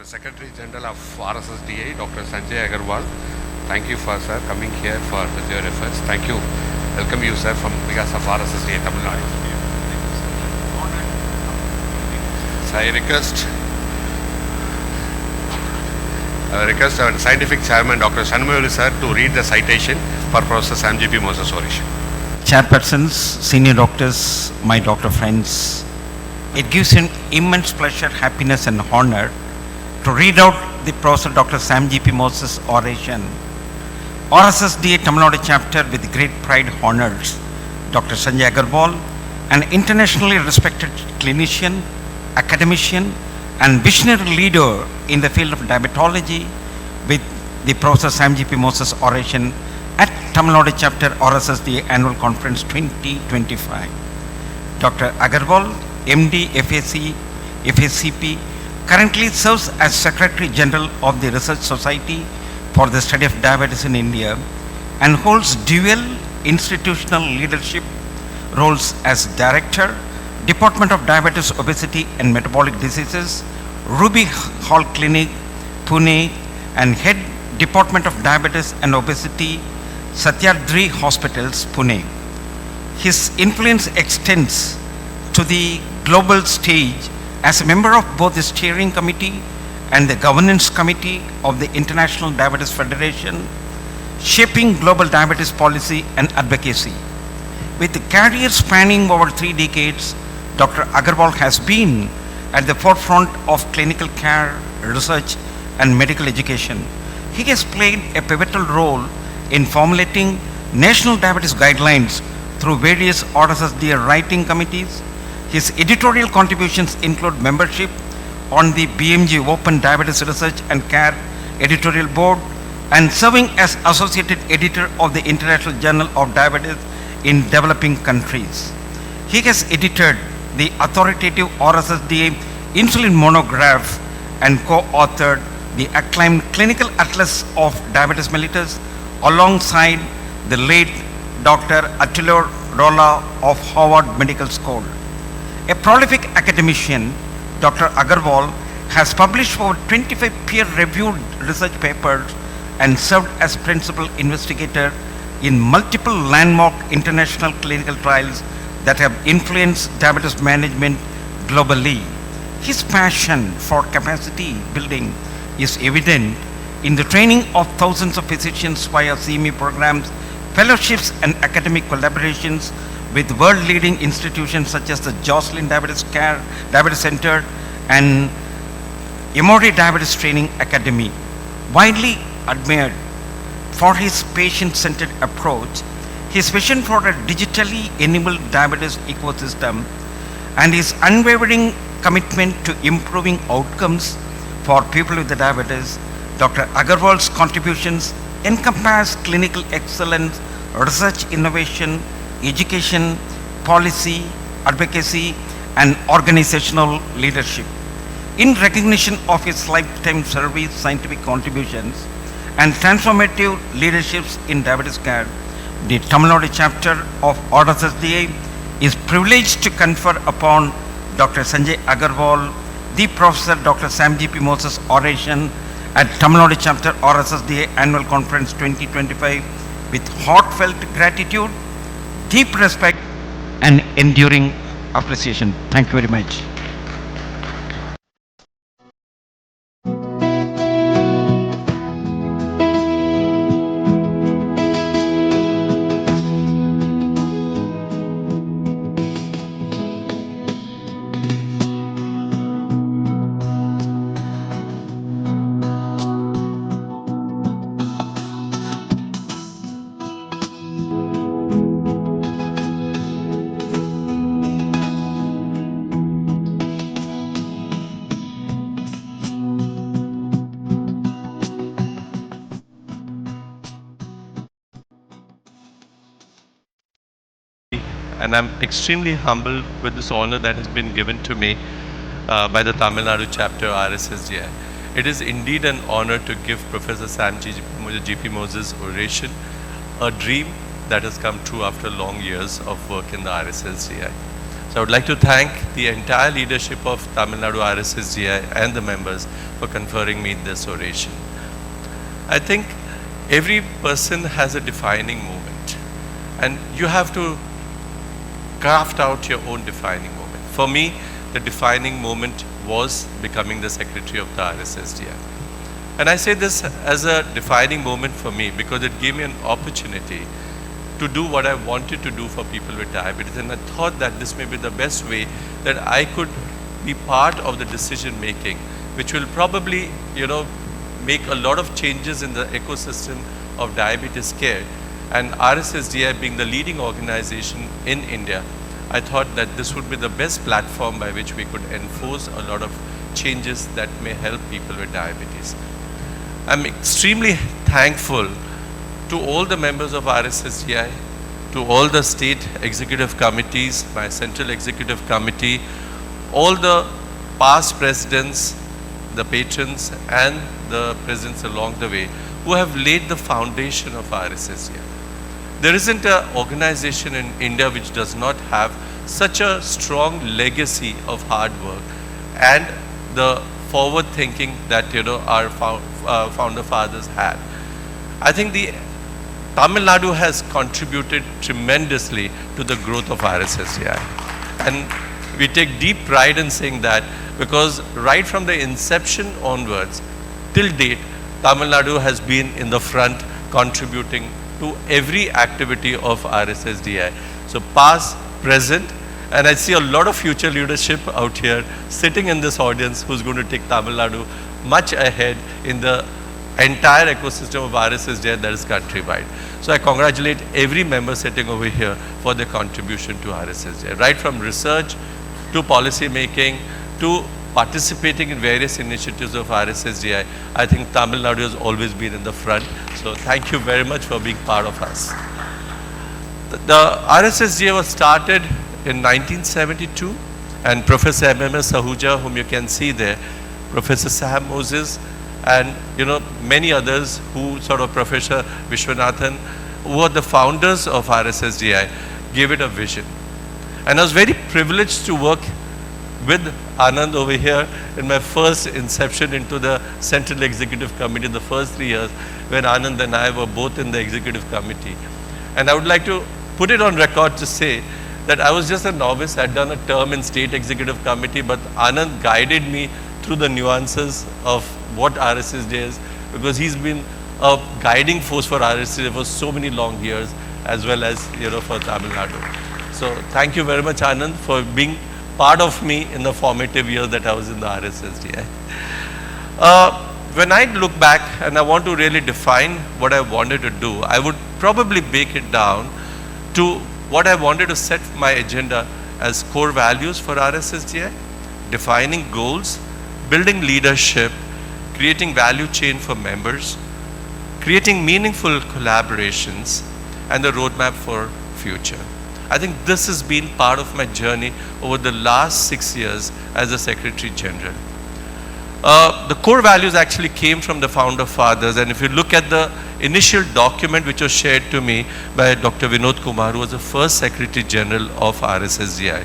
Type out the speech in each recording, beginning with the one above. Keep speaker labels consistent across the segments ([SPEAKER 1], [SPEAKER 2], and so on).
[SPEAKER 1] our Secretary General of RSSDI, Dr. Sanjay Agarwal. Thank you for sir coming here for with your efforts. Thank you. Welcome you sir from because of RSSDI Tamil Nadu. So I request our scientific chairman Dr. Shanmugam sir to read the citation for Professor Sam G.P. Moses Oration.
[SPEAKER 2] Chairpersons, senior doctors, my doctor friends, it gives an immense pleasure, happiness and honor to read out the Professor Dr. Sam G.P. Moses Oration. RSSDI Tamil Nadu chapter with great pride honors Dr. Sanjay Agarwal, an internationally respected clinician, academician and visionary leader in the field of diabetology with the Professor Sam G.P. Moses Oration at Tamil Nadu chapter RSSDI Annual Conference 2025. Dr. Agarwal, MD, FAC, FACP, currently serves as Secretary General of the Research Society for the Study of Diabetes in India and holds dual institutional leadership roles as Director, Department of Diabetes, Obesity and Metabolic Diseases, Ruby Hall Clinic, Pune, and Head Department of Diabetes and Obesity, Satyadri Hospitals, Pune. His influence extends to the global stage as a member of both the steering committee and the governance committee of the International Diabetes Federation, shaping global diabetes policy and advocacy. With a career spanning over 3 decades, Dr. Agarwal has been at the forefront of clinical care, research, and medical education. He has played a pivotal role in formulating national diabetes guidelines through various RSSDI writing committees. His editorial contributions include membership on the BMG Open Diabetes Research and Care Editorial Board and serving as Associated Editor of the International Journal of Diabetes in Developing Countries. He has edited the authoritative RSSDI insulin monograph and co-authored the acclaimed Clinical Atlas of Diabetes mellitus alongside the late Dr. Attilo Rolla of Harvard Medical School. A prolific academician, Dr. Agarwal has published over 25 peer-reviewed research papers and served as principal investigator in multiple landmark international clinical trials that have influenced diabetes management globally. His passion for capacity building is evident in the training of thousands of physicians via CME programs, fellowships and academic collaborations with world-leading institutions such as the Joslin Diabetes Center and Emory Diabetes Training Academy. Widely admired for his patient-centered approach, his vision for a digitally enabled diabetes ecosystem, and his unwavering commitment to improving outcomes for people with diabetes, Dr. Agarwal's contributions encompass clinical excellence, research innovation, education, policy, advocacy, and organizational leadership. In recognition of his lifetime service, scientific contributions, and transformative leaderships in diabetes care, the Tamil Nadu chapter of RSSDI is privileged to confer upon Dr. Sanjay Agarwal, the Professor Dr. Sam G.P. Moses Oration at Tamil Nadu chapter RSSDI Annual Conference 2025 with heartfelt gratitude, deep respect, and enduring appreciation. Thank you very much.
[SPEAKER 3] And I'm extremely humbled with this honor that has been given to me by the Tamil Nadu chapter RSSDI. It is indeed an honor to give Professor Sam G.P. Moses Oration, a dream that has come true after long years of work in the RSSDI. So I would like to thank the entire leadership of Tamil Nadu RSSDI and the members for conferring me this oration. I think every person has a defining moment, and you have to craft out your own defining moment. For me, the defining moment was becoming the secretary of the RSSDI. And I say this as a defining moment for me because it gave me an opportunity to do what I wanted to do for people with diabetes. And I thought that this may be the best way that I could be part of the decision making, which will probably, make a lot of changes in the ecosystem of diabetes care. And RSSDI being the leading organization in India, I thought that this would be the best platform by which we could enforce a lot of changes that may help people with diabetes. I'm extremely thankful to all the members of RSSDI, to all the state executive committees, my central executive committee, all the past presidents, the patrons and the presidents along the way who have laid the foundation of RSSDI. There isn't an organization in India which does not have such a strong legacy of hard work and the forward thinking that our founder fathers had. I think the Tamil Nadu has contributed tremendously to the growth of RSSDI, and we take deep pride in saying that because right from the inception onwards till date, Tamil Nadu has been in the front contributing to every activity of RSSDI. So past, present, and I see a lot of future leadership out here sitting in this audience who's going to take Tamil Nadu much ahead in the entire ecosystem of RSSDI that is countrywide. So I congratulate every member sitting over here for their contribution to RSSDI, right from research to policy making to participating in various initiatives of RSSDI. I think Tamil Nadu has always been in the front. So thank you very much for being part of us. The RSSDI was started in 1972, and Professor M.M.S. Ahuja, whom you can see there, Professor Sam Moses, and many others who Professor Vishwanathan, who were the founders of RSSDI, gave it a vision. And I was very privileged to work with Anand over here in my first inception into the Central Executive Committee, the first 3 years when Anand and I were both in the Executive Committee. And I would like to put it on record to say that I was just a novice. I had done a term in State Executive Committee, but Anand guided me through the nuances of what RSSDI is, because he's been a guiding force for RSSDI for so many long years, as well as for Tamil Nadu. So thank you very much, Anand, for being part of me in the formative years that I was in the RSSDI. When I look back and I want to really define what I wanted to do, I would probably break it down to what I wanted to set my agenda as core values for RSSDI, defining goals, building leadership, creating value chain for members, creating meaningful collaborations, and the roadmap for future. I think this has been part of my journey over the last 6 years as a Secretary General. The core values actually came from the founder fathers, and if you look at the initial document which was shared to me by Dr. Vinod Kumar, who was the first Secretary General of RSSDI,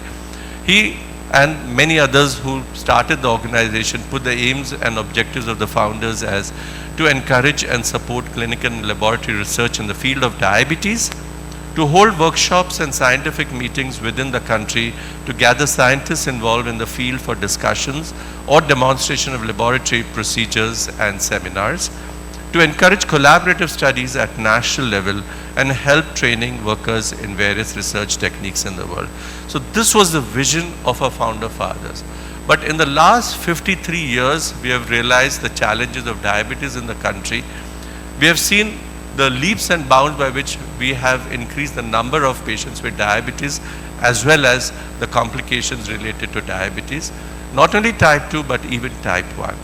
[SPEAKER 3] he and many others who started the organization put the aims and objectives of the founders as to encourage and support clinical and laboratory research in the field of diabetes, to hold workshops and scientific meetings within the country to gather scientists involved in the field for discussions or demonstration of laboratory procedures and seminars, to encourage collaborative studies at national level and help training workers in various research techniques in the world. So this was the vision of our founder fathers. But in the last 53 years, we have realized the challenges of diabetes in the country. We have seen the leaps and bounds by which we have increased the number of patients with diabetes as well as the complications related to diabetes, not only type 2 but even type 1.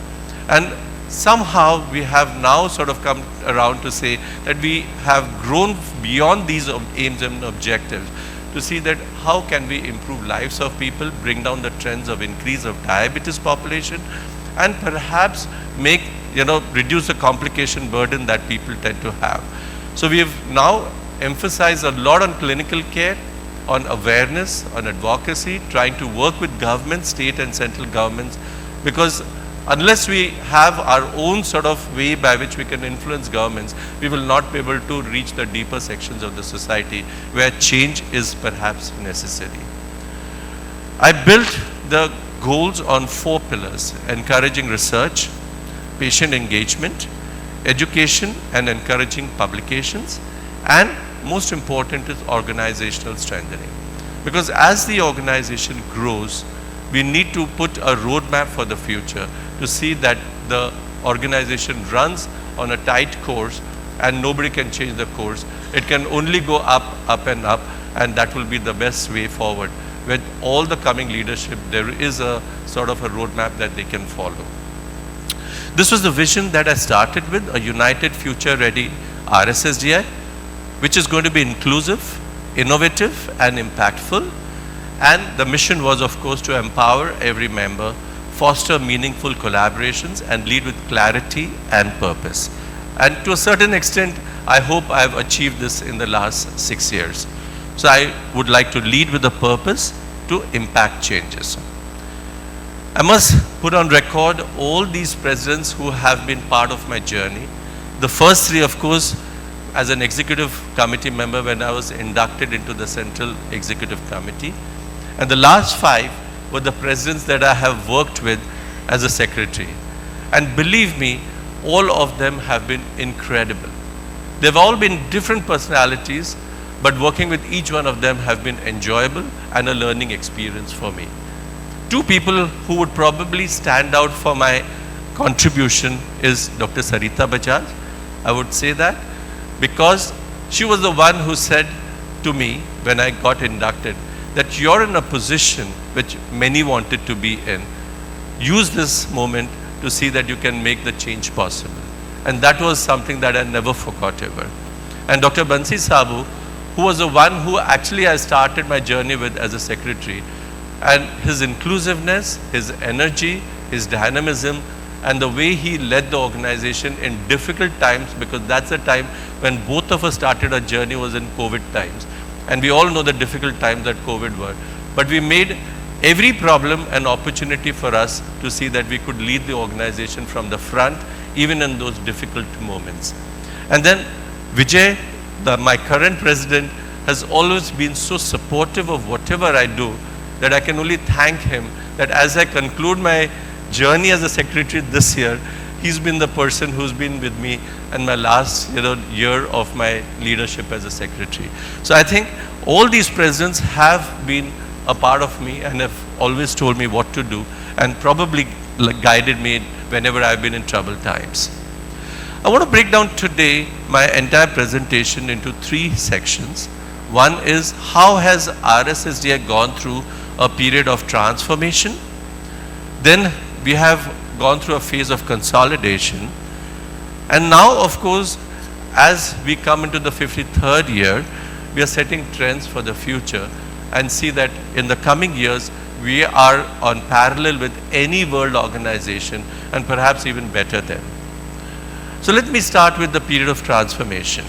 [SPEAKER 3] And somehow we have now come around to say that we have grown beyond these aims and objectives to see that how can we improve lives of people, bring down the trends of increase of diabetes population, and perhaps make reduce the complication burden that people tend to have. So we have now emphasized a lot on clinical care, on awareness, on advocacy, trying to work with government, state and central governments, because unless we have our own sort of way by which we can influence governments, we will not be able to reach the deeper sections of the society where change is perhaps necessary. I built the goals on 4 pillars: encouraging research, patient engagement, education and encouraging publications, and most important is organizational strengthening. Because as the organization grows, we need to put a roadmap for the future to see that the organization runs on a tight course and nobody can change the course. It can only go up, up and up, and that will be the best way forward. With all the coming leadership, there is a sort of a roadmap that they can follow. This was the vision that I started with, a united, future-ready RSSDI, which is going to be inclusive, innovative and impactful. And the mission was, of course, to empower every member, foster meaningful collaborations and lead with clarity and purpose. And to a certain extent, I hope I have achieved this in the last 6 years. So I would like to lead with a purpose to impact changes. I must put on record all these presidents who have been part of my journey. The first 3, of course, as an executive committee member when I was inducted into the Central Executive Committee. And the last 5 were the presidents that I have worked with as a secretary. And believe me, all of them have been incredible. They've all been different personalities, but working with each one of them have been enjoyable and a learning experience for me. 2 people who would probably stand out for my contribution is Dr. Sarita Bajaj. I would say that because she was the one who said to me when I got inducted that you're in a position which many wanted to be in. Use this moment to see that you can make the change possible. And that was something that I never forgot ever. And Dr. Bansi Sabu, who was the one who actually I started my journey with as a secretary, and his inclusiveness, his energy, his dynamism, and the way he led the organization in difficult times, because that's the time when both of us started our journey was in COVID times. And we all know the difficult times that COVID were. But we made every problem an opportunity for us to see that we could lead the organization from the front, even in those difficult moments. And then Vijay, my current president, has always been so supportive of whatever I do that I can only thank him that as I conclude my journey as a secretary this year, he's been the person who's been with me in my last year of my leadership as a secretary. So I think all these presidents have been a part of me and have always told me what to do and probably guided me whenever I've been in troubled times. I want to break down today my entire presentation into 3 sections. One is how has RSSDI gone through a period of transformation. Then we have gone through a phase of consolidation. And now, of course, as we come into the 53rd year, we are setting trends for the future and see that in the coming years, we are on parallel with any world organization and perhaps even better than. So let me start with the period of transformation.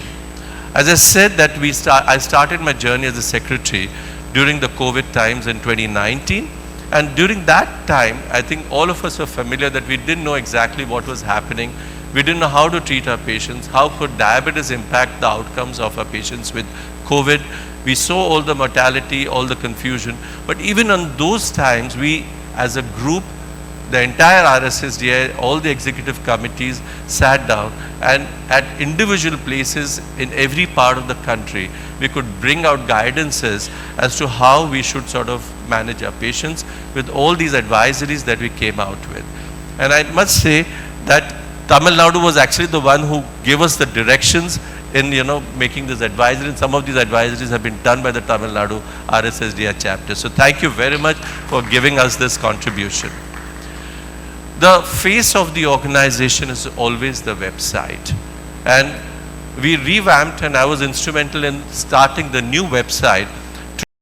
[SPEAKER 3] As I said that I started my journey as a secretary during the COVID times in 2019. And during that time, I think all of us were familiar that we didn't know exactly what was happening. We didn't know how to treat our patients. How could diabetes impact the outcomes of our patients with COVID? We saw all the mortality, all the confusion. But even on those times, we as a group, the entire RSSDI, all the executive committees sat down and at individual places in every part of the country, we could bring out guidances as to how we should sort of manage our patients with all these advisories that we came out with. And I must say that Tamil Nadu was actually the one who gave us the directions in making this advisory. And some of these advisories have been done by the Tamil Nadu RSSDI chapter. So thank you very much for giving us this contribution. The face of the organization is always the website. And we revamped, and I was instrumental in starting the new website